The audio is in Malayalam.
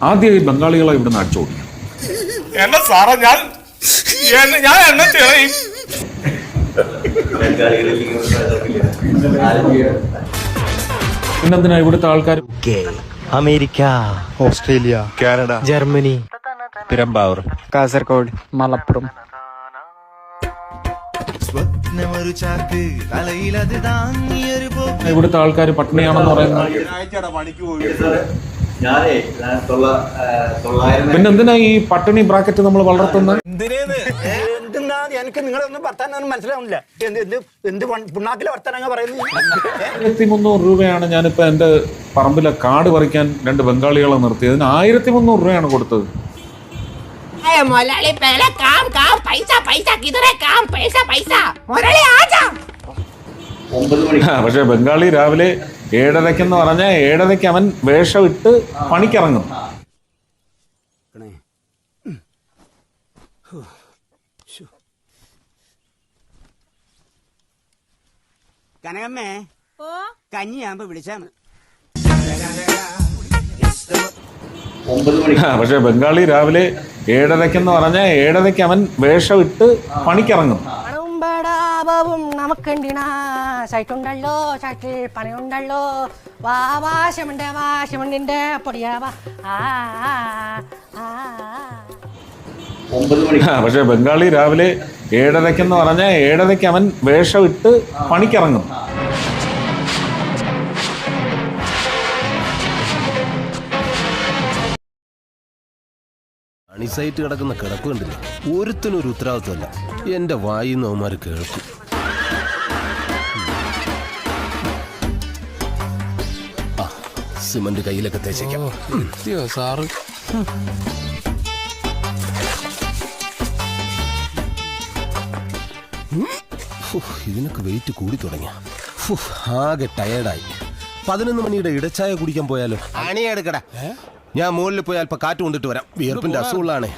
ആദ്യം ഈ ബംഗാളികളെ ഇവിടുന്ന് അടിച്ചോടി. എന്നെ സാറേ ഞാൻ എന്നെ ചെയ്യും. പിന്നെന്തിനാ ഇവിടുത്തെ ആൾക്കാർ America, Australia, Canada, Germany, Perumbavoor, Kasaragod, Malappuram. ഇവിടുത്തെ ആൾക്കാർ പട്ടിണിയാണെന്ന് പറയുന്നത്. പിന്നെ എന്തിനാ ഈ പട്ടിണി ബ്രാക്കറ്റ് നമ്മൾ വളർത്തുന്നത്? എനിക്ക് നിങ്ങളൊന്നും വർത്താനം മനസ്സിലാവുന്നില്ല. എന്ത് പുണ്ണാക്കിലെ വർത്താനം പറയുന്നത്? 1300 രൂപയാണ് ഞാനിപ്പോ എന്റെ പറമ്പിലെ കാട് പറിക്കാൻ 2 ബംഗാളികളെ നിർത്തിയതിന് 1300 രൂപയാണ് കൊടുത്തത്. പക്ഷെ ബംഗാളി രാവിലെ 7:30 പറഞ്ഞാൽ 7:30 അവൻ വേഷം ഇട്ട് പണിക്കിറങ്ങും. കനകമ്മേ കഞ്ഞിയാകുമ്പോ വിളിച്ചാണ്. പക്ഷെ ബംഗാളി രാവിലെ 7:30 പറഞ്ഞാൽ 7:30 അവൻ വേഷം ഇട്ട് പണിക്കിറങ്ങും. നമുക്കുണ്ടിനാ സൈറ്റുണ്ടല്ലോ, സൈറ്റിൽ പണിയുണ്ടല്ലോ, വാശമുണ്ടിന്റെ പൊടിയാവാ. പക്ഷെ ബംഗാളി രാവിലെ 7:30 പറഞ്ഞാൽ 7:30 അവൻ വേഷം ഇട്ട് പണിക്കിറങ്ങും. അണിസൈറ്റ് കിടക്കുന്ന കിടപ്പ് കണ്ടില്ല. ഒരുത്തിനും ഒരു ഉത്തരവാദിത്വമല്ല. എന്റെ വായിന്ന് അവന്മാര് കേൾക്കും. സിമന്റ് കയ്യിലൊക്കെ തേച്ചേക്കാം. സാറ് ഇതിനൊക്കെ വെയിറ്റ് കൂടി തുടങ്ങിയ ആകെ ടയേർഡായി. 11 മണിയുടെ ഇടച്ചായ കുടിക്കാൻ പോയാലോ? അണിയെടുക്കട. ഞാൻ മുകളിൽ പോയാൽ കാറ്റ് കൊണ്ടിട്ട് വരാം. വിയർപ്പിന്റെ അസുഖമുള്ളതാണേ.